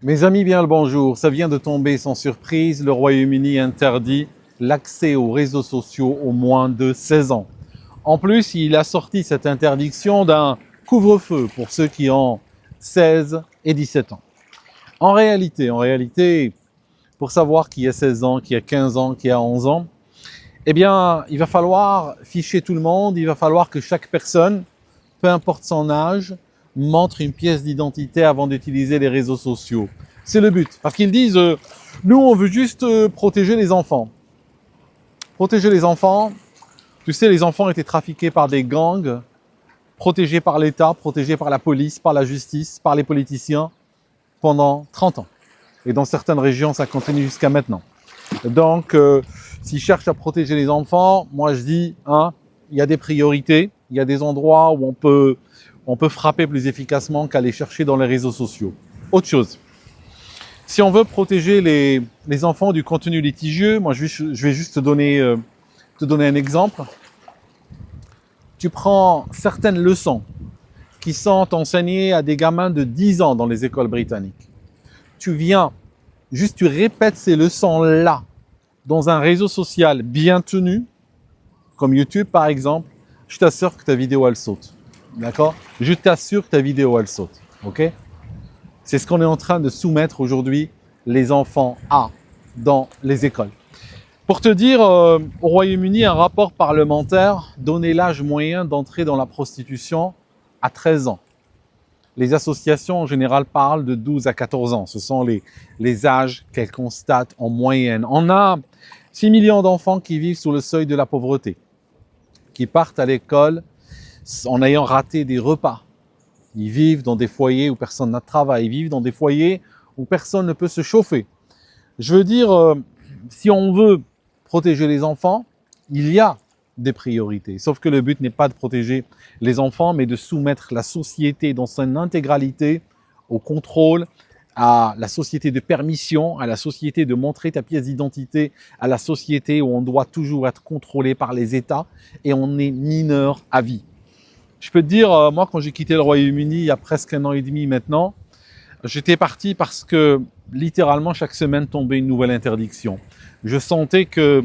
Mes amis, bien le bonjour. Ça vient de tomber sans surprise. Le Royaume-Uni interdit l'accès aux réseaux sociaux aux moins de 16 ans. En plus, il a sorti cette interdiction d'un couvre-feu pour ceux qui ont 16 et 17 ans. En réalité, pour savoir qui a 16 ans, qui a 15 ans, qui a 11 ans, eh bien, il va falloir ficher tout le monde. Il va falloir que chaque personne, peu importe son âge, montre une pièce d'identité avant d'utiliser les réseaux sociaux. C'est le but. Parce qu'ils disent, nous, on veut juste protéger les enfants. Protéger les enfants, tu sais, les enfants étaient trafiqués par des gangs, protégés par l'État, protégés par la police, par la justice, par les politiciens, pendant 30 ans. Et dans certaines régions, ça continue jusqu'à maintenant. Donc, s'ils cherchent à protéger les enfants, moi je dis, il y a des priorités, il y a des endroits où on peut frapper plus efficacement qu'aller chercher dans les réseaux sociaux. Autre chose, si on veut protéger les enfants du contenu litigieux, moi je vais juste te donner un exemple. Tu prends certaines leçons qui sont enseignées à des gamins de 10 ans dans les écoles britanniques. Tu répètes ces leçons-là dans un réseau social bien tenu, comme YouTube par exemple, je t'assure que ta vidéo elle saute. D'accord? Je t'assure que ta vidéo elle saute. Ok? C'est ce qu'on est en train de soumettre aujourd'hui les enfants dans les écoles. Pour te dire, au Royaume-Uni, un rapport parlementaire donnait l'âge moyen d'entrer dans la prostitution à 13 ans. Les associations en général parlent de 12 à 14 ans. Ce sont les âges qu'elles constatent en moyenne. On a 6 millions d'enfants qui vivent sous le seuil de la pauvreté, qui partent à l'école en ayant raté des repas. Ils vivent dans des foyers où personne n'a de travail. Ils vivent dans des foyers où personne ne peut se chauffer. Je veux dire, si on veut protéger les enfants, il y a des priorités. Sauf que le but n'est pas de protéger les enfants, mais de soumettre la société dans son intégralité au contrôle, à la société de permission, à la société de montrer ta pièce d'identité, à la société où on doit toujours être contrôlé par les États et on est mineur à vie. Je peux te dire, moi, quand j'ai quitté le Royaume-Uni il y a presque 1 an et demi maintenant, j'étais parti parce que littéralement chaque semaine tombait une nouvelle interdiction. Je sentais que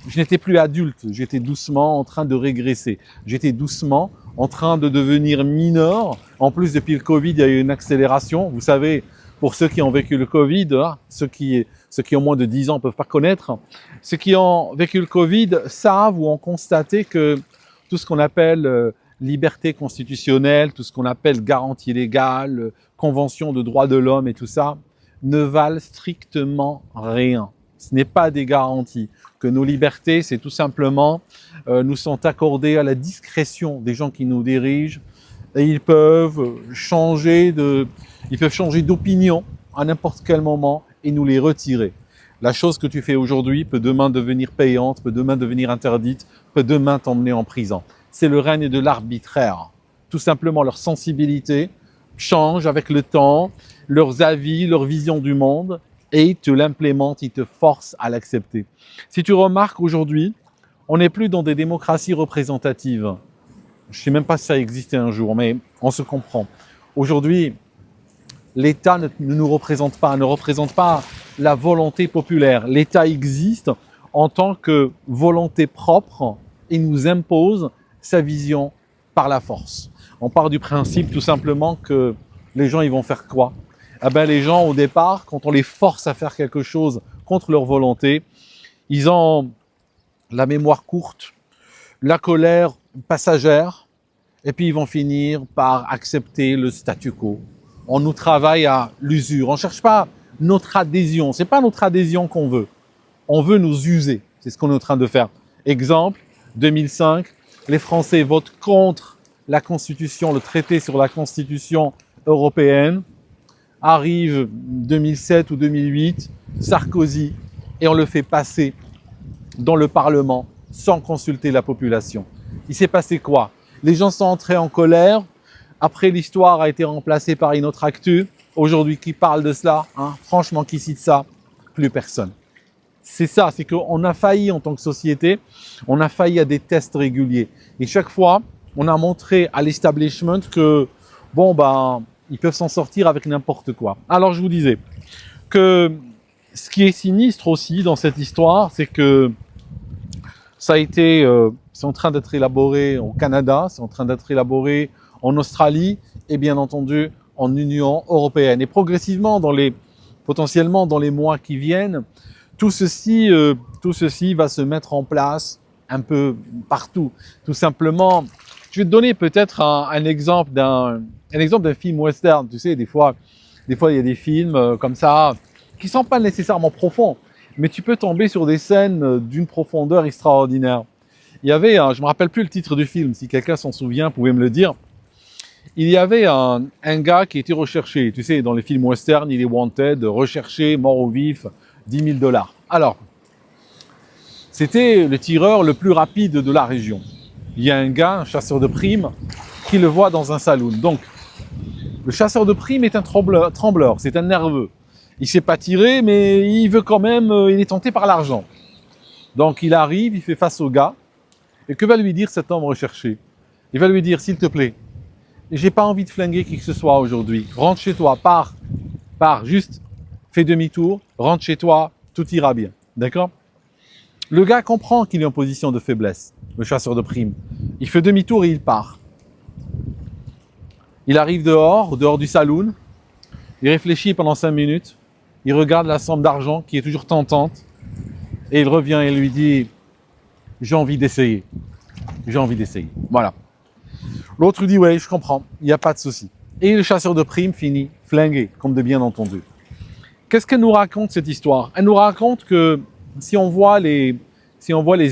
je n'étais plus adulte, j'étais doucement en train de régresser. J'étais doucement en train de devenir mineur. En plus, depuis le Covid, il y a eu une accélération. Vous savez, pour ceux qui ont vécu le Covid, ceux qui ont moins de 10 ans ne peuvent pas connaître, ceux qui ont vécu le Covid savent ou ont constaté que tout ce qu'on appelle liberté constitutionnelle, tout ce qu'on appelle garantie légale, convention de droits de l'homme et tout ça, ne valent strictement rien. Ce n'est pas des garanties. Que nos libertés, c'est tout simplement, nous sont accordées à la discrétion des gens qui nous dirigent et ils peuvent changer d'opinion à n'importe quel moment et nous les retirer. La chose que tu fais aujourd'hui peut demain devenir payante, peut demain devenir interdite, peut demain t'emmener en prison. C'est le règne de l'arbitraire. Tout simplement, leur sensibilité change avec le temps, leurs avis, leur vision du monde, et ils te l'implémentent, ils te forcent à l'accepter. Si tu remarques aujourd'hui, on n'est plus dans des démocraties représentatives. Je ne sais même pas si ça existait un jour, mais on se comprend. Aujourd'hui, l'État ne nous représente pas, ne représente pas la volonté populaire. L'État existe en tant que volonté propre et nous impose sa vision par la force. On part du principe tout simplement que les gens ils vont faire quoi? Les gens au départ, quand on les force à faire quelque chose contre leur volonté, ils ont la mémoire courte, la colère passagère, et puis ils vont finir par accepter le statu quo. On nous travaille à l'usure. On ne cherche pas notre adhésion. C'est pas notre adhésion qu'on veut. On veut nous user. C'est ce qu'on est en train de faire. Exemple, 2005, les Français votent contre la Constitution, le traité sur la Constitution européenne. Arrive 2007 ou 2008, Sarkozy, et on le fait passer dans le Parlement sans consulter la population. Il s'est passé quoi? Les gens sont entrés en colère. Après, l'histoire a été remplacée par une autre actu. Aujourd'hui, qui parle de cela? Franchement, qui cite ça? Plus personne. C'est ça, c'est qu'on a failli en tant que société, on a failli à des tests réguliers. Et chaque fois, on a montré à l'establishment que, ils peuvent s'en sortir avec n'importe quoi. Alors je vous disais que ce qui est sinistre aussi dans cette histoire, c'est que ça a été, c'est en train d'être élaboré au Canada, c'est en train d'être élaboré en Australie et bien entendu en Union européenne. Et progressivement, potentiellement dans les mois qui viennent, tout ceci va se mettre en place un peu partout. Tout simplement, je vais te donner peut-être un exemple d'un film western. Tu sais, des fois il y a des films comme ça qui sont pas nécessairement profonds, mais tu peux tomber sur des scènes d'une profondeur extraordinaire. Il y avait, je me rappelle plus le titre du film, si quelqu'un s'en souvient, vous pouvez me le dire. Il y avait un gars qui était recherché. Tu sais, dans les films western, il est wanted, recherché, mort au vif, 10 000 $. Alors, c'était le tireur le plus rapide de la région. Il y a un gars, un chasseur de primes, qui le voit dans un saloon. Donc, le chasseur de primes est un trembleur, c'est un nerveux. Il ne sait pas tirer, mais il veut quand même, il est tenté par l'argent. Donc, il arrive, il fait face au gars. Et que va lui dire cet homme recherché? Il va lui dire, s'il te plaît, j'ai pas envie de flinguer qui que ce soit aujourd'hui. Rentre chez toi, pars, juste fais demi-tour, rentre chez toi, tout ira bien. D'accord? Le gars comprend qu'il est en position de faiblesse, le chasseur de primes. Il fait demi-tour et il part. Il arrive dehors du saloon, il réfléchit pendant 5 minutes, il regarde la somme d'argent qui est toujours tentante, et il revient et lui dit « J'ai envie d'essayer. J'ai envie d'essayer. » Voilà. L'autre dit « Ouais, je comprends, il n'y a pas de souci. » Et le chasseur de primes finit flingué, comme de bien entendu. Qu'est-ce qu'elle nous raconte cette histoire? Elle nous raconte que si on voit les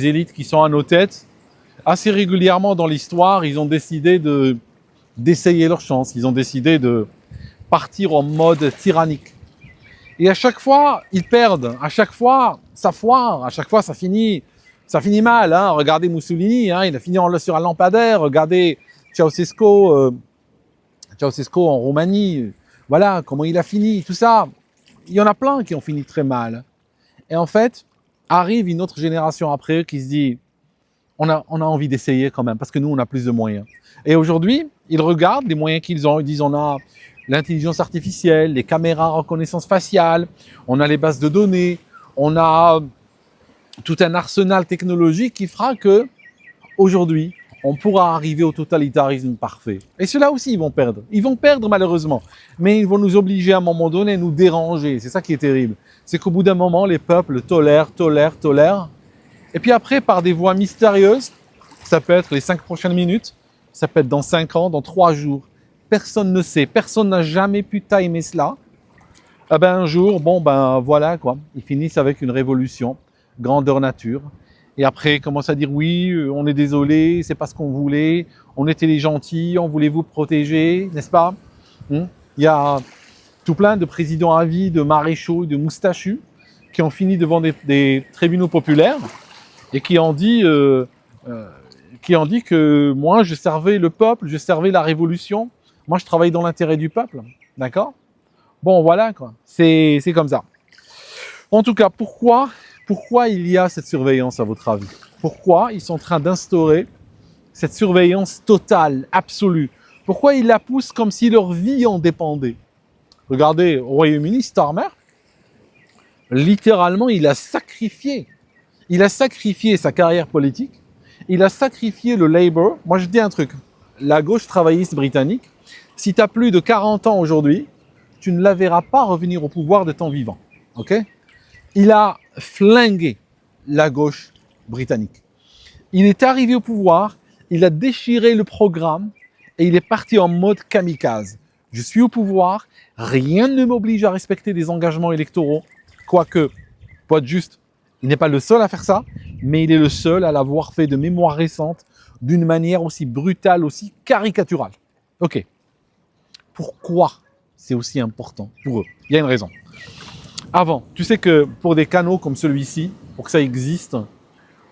élites qui sont à nos têtes, assez régulièrement dans l'histoire, ils ont décidé d'essayer leur chance. Ils ont décidé de partir en mode tyrannique. Et à chaque fois, ils perdent. À chaque fois, ça foire. À chaque fois, ça finit mal. Hein. Regardez Mussolini, hein, il a fini sur un lampadaire. Regardez Ceausescu en Roumanie. Voilà comment il a fini. Tout ça, il y en a plein qui ont fini très mal. Et en fait, arrive une autre génération après eux qui se dit on a envie d'essayer quand même, parce que nous, on a plus de moyens. Et aujourd'hui, ils regardent les moyens qu'ils ont. Ils disent on a l'intelligence artificielle, les caméras reconnaissance faciale, on a les bases de données, on a tout un arsenal technologique qui fera que aujourd'hui, on pourra arriver au totalitarisme parfait. Et ceux-là aussi, ils vont perdre. Ils vont perdre malheureusement. Mais ils vont nous obliger à un moment donné à nous déranger. C'est ça qui est terrible. C'est qu'au bout d'un moment, les peuples tolèrent. Et puis après, par des voies mystérieuses, ça peut être les 5 prochaines minutes, ça peut être dans 5 ans, dans 3 jours. Personne ne sait, personne n'a jamais pu timer cela. Eh ben un jour, voilà quoi, ils finissent avec une révolution, grandeur nature. Et après, ils commencent à dire oui, on est désolé, c'est pas ce qu'on voulait, on était les gentils, on voulait vous protéger, n'est-ce pas? Il y a tout plein de présidents à vie, de maréchaux, de moustachus qui ont fini devant des tribunaux populaires et qui ont dit que moi, je servais le peuple, je servais la révolution. Moi, je travaille dans l'intérêt du peuple, d'accord? Bon, voilà, quoi. C'est comme ça. En tout cas, pourquoi il y a cette surveillance, à votre avis? Pourquoi ils sont en train d'instaurer cette surveillance totale, absolue? Pourquoi ils la poussent comme si leur vie en dépendait? Regardez, au Royaume-Uni, Starmer, littéralement, il a sacrifié sa carrière politique, il a sacrifié le Labour. Moi, je dis un truc, la gauche travailliste britannique, si tu as plus de 40 ans aujourd'hui, tu ne la verras pas revenir au pouvoir de ton vivant. Ok? Il a flingué la gauche britannique. Il est arrivé au pouvoir, il a déchiré le programme et il est parti en mode kamikaze. Je suis au pouvoir, rien ne m'oblige à respecter des engagements électoraux, quoique, pour être juste, il n'est pas le seul à faire ça, mais il est le seul à l'avoir fait de mémoire récente d'une manière aussi brutale, aussi caricaturale. Ok. Pourquoi c'est aussi important pour eux? Il y a une raison. Avant, tu sais que pour des canaux comme celui-ci, pour que ça existe,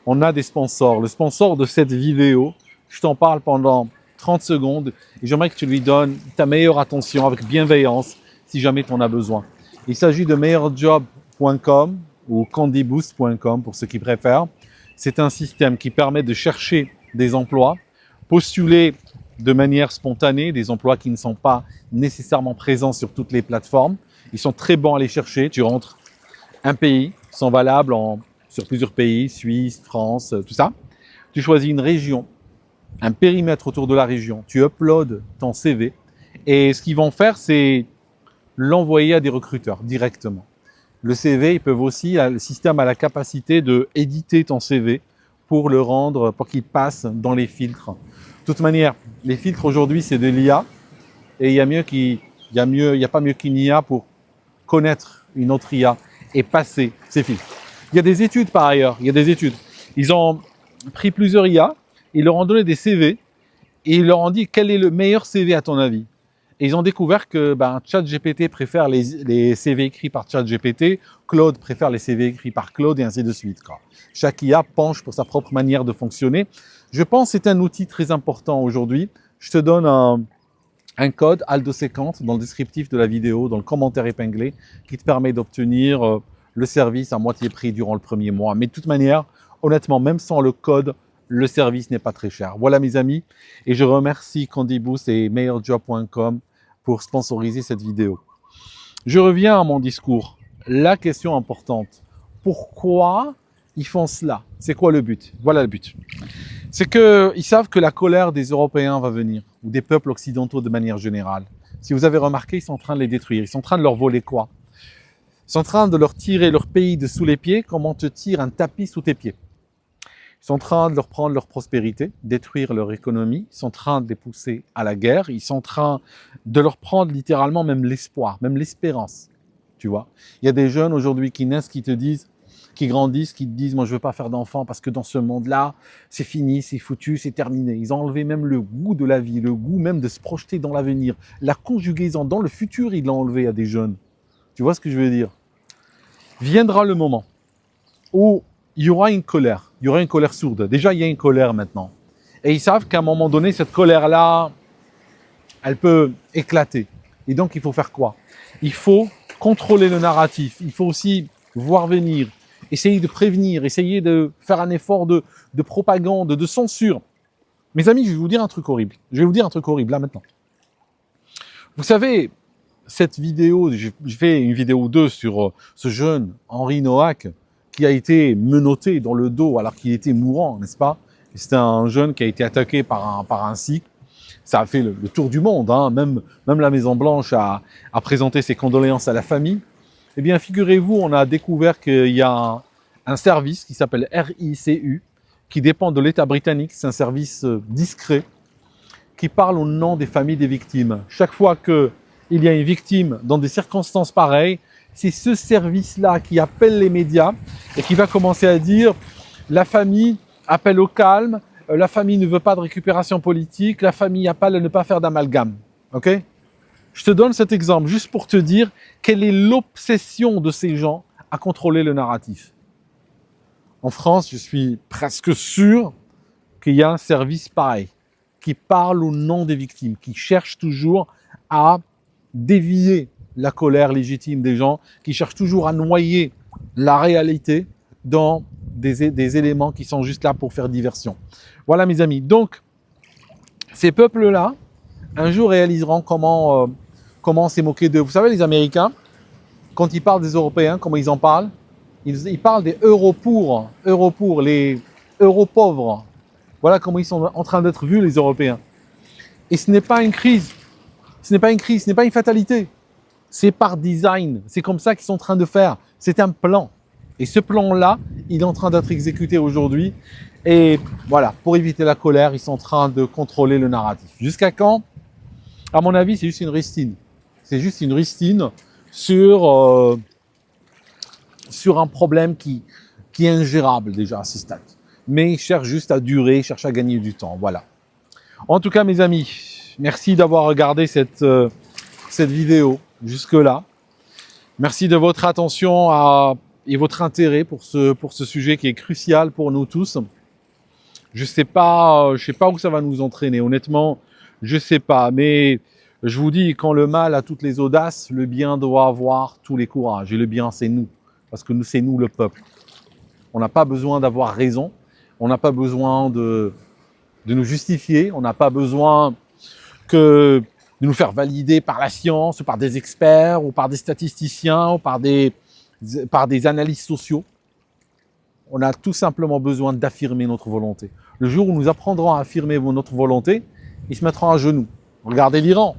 on a des sponsors. Le sponsor de cette vidéo, je t'en parle pendant 30 secondes et j'aimerais que tu lui donnes ta meilleure attention avec bienveillance si jamais tu en as besoin. Il s'agit de meilleurjob.com ou candyboost.com pour ceux qui préfèrent. C'est un système qui permet de chercher des emplois, postuler de manière spontanée, des emplois qui ne sont pas nécessairement présents sur toutes les plateformes. Ils sont très bons à les chercher. Tu rentres un pays, ils sont valables sur plusieurs pays, Suisse, France, tout ça. Tu choisis une région, un périmètre autour de la région, tu uploads ton CV et ce qu'ils vont faire, c'est l'envoyer à des recruteurs directement. Le CV, ils peuvent aussi, le système a la capacité de éditer ton CV pour le rendre, pour qu'il passe dans les filtres. De toute manière, les filtres aujourd'hui, c'est de l'IA et il y a pas mieux qu'une IA pour connaître une autre IA et passer ces filtres. Il y a des études par ailleurs, il y a des études. Ils ont pris plusieurs IA, ils leur ont donné des CV et ils leur ont dit quel est le meilleur CV à ton avis. Et ils ont découvert que ChatGPT préfère les CV écrits par ChatGPT, Claude préfère les CV écrits par Claude et ainsi de suite, quoi. Chaque IA penche pour sa propre manière de fonctionner. Je pense que c'est un outil très important aujourd'hui. Je te donne un code Aldo50 dans le descriptif de la vidéo, dans le commentaire épinglé, qui te permet d'obtenir le service à moitié prix durant le premier mois. Mais de toute manière, honnêtement, même sans le code, le service n'est pas très cher. Voilà mes amis, et je remercie Candyboost et meilleurjob.com pour sponsoriser cette vidéo. Je reviens à mon discours. La question importante, pourquoi ils font cela? C'est quoi le but? Voilà le but. C'est qu'ils savent que la colère des Européens va venir, ou des peuples occidentaux de manière générale. Si vous avez remarqué, ils sont en train de les détruire. Ils sont en train de leur voler quoi? Ils sont en train de leur tirer leur pays de sous les pieds comme on te tire un tapis sous tes pieds. Ils sont en train de leur prendre leur prospérité, détruire leur économie. Ils sont en train de les pousser à la guerre. Ils sont en train de leur prendre littéralement même l'espoir, même l'espérance. Tu vois? Il y a des jeunes aujourd'hui qui naissent, qui grandissent, qui te disent « moi je veux pas faire d'enfants parce que dans ce monde-là, c'est fini, c'est foutu, c'est terminé ». Ils ont enlevé même le goût de la vie, le goût même de se projeter dans l'avenir. La conjugaison dans le futur, ils l'ont enlevé à des jeunes. Tu vois ce que je veux dire? Viendra le moment où il y aura une colère sourde. Déjà, il y a une colère maintenant. Et ils savent qu'à un moment donné, cette colère-là, elle peut éclater. Et donc, il faut faire quoi? Il faut contrôler le narratif. Il faut aussi voir venir, essayer de prévenir, essayer de faire un effort de propagande, de censure. Mes amis, je vais vous dire un truc horrible. Je vais vous dire un truc horrible, là, maintenant. Vous savez, cette vidéo, je fais une vidéo 2 sur ce jeune Henri Noack qui a été menotté dans le dos alors qu'il était mourant, n'est-ce pas? C'était un jeune qui a été attaqué par un sikh. Ça a fait le tour du monde, hein. Même la Maison-Blanche a présenté ses condoléances à la famille. Eh bien, figurez-vous, on a découvert qu'il y a un service qui s'appelle RICU, qui dépend de l'État britannique. C'est un service discret qui parle au nom des familles des victimes. Chaque fois qu'il y a une victime dans des circonstances pareilles, c'est ce service-là qui appelle les médias et qui va commencer à dire « la famille appelle au calme », la famille ne veut pas de récupération politique, la famille appelle à ne pas faire d'amalgame. Ok? Je te donne cet exemple juste pour te dire quelle est l'obsession de ces gens à contrôler le narratif. En France, je suis presque sûr qu'il y a un service pareil, qui parle au nom des victimes, qui cherche toujours à dévier la colère légitime des gens, qui cherche toujours à noyer la réalité dans des éléments qui sont juste là pour faire diversion. Voilà mes amis, donc ces peuples-là, un jour réaliseront comment on s'est moqué d'eux. Vous savez, les Américains, quand ils parlent des Européens, comment ils en parlent? Ils parlent des euro-pour, les euro-pauvres. Voilà comment ils sont en train d'être vus, les Européens. Et ce n'est pas une crise, ce n'est pas une fatalité. C'est par design, c'est comme ça qu'ils sont en train de faire. C'est un plan. Et ce plan-là, il est en train d'être exécuté aujourd'hui. Et voilà, pour éviter la colère, ils sont en train de contrôler le narratif. Jusqu'à quand? À mon avis, c'est juste une rustine. C'est juste une rustine sur un problème qui est ingérable déjà à ce stade. Mais ils cherchent juste à durer, ils cherchent à gagner du temps. Voilà. En tout cas, mes amis, merci d'avoir regardé cette vidéo jusque-là. Merci de votre attention et votre intérêt pour ce sujet qui est crucial pour nous tous. Je sais pas où ça va nous entraîner. Honnêtement, je sais pas. Mais je vous dis, quand le mal a toutes les audaces, le bien doit avoir tous les courages. Et le bien, c'est nous. Parce que c'est nous le peuple. On n'a pas besoin d'avoir raison. On n'a pas besoin de nous justifier. On n'a pas besoin que de nous faire valider par la science, ou par des experts, ou par des statisticiens, ou par des analystes sociaux. On a tout simplement besoin d'affirmer notre volonté. Le jour où nous apprendrons à affirmer notre volonté, ils se mettront à genoux. Regardez l'Iran,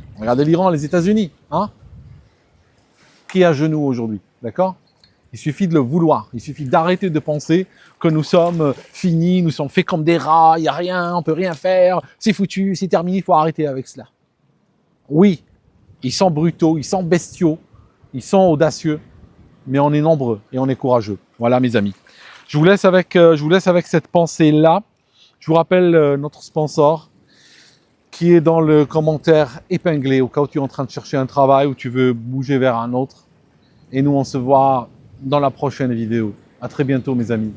les États-Unis. Hein, qui est à genoux aujourd'hui, d'accord? Il suffit de le vouloir. Il suffit d'arrêter de penser que nous sommes finis, nous sommes faits comme des rats, il n'y a rien, on ne peut rien faire, c'est foutu, c'est terminé, il faut arrêter avec cela. Oui, ils sont brutaux, ils sont bestiaux, ils sont audacieux, mais on est nombreux et on est courageux. Voilà mes amis. Je vous laisse avec cette pensée-là. Je vous rappelle notre sponsor qui est dans le commentaire épinglé au cas où tu es en train de chercher un travail ou tu veux bouger vers un autre. Et nous, on se voit dans la prochaine vidéo. À très bientôt mes amis.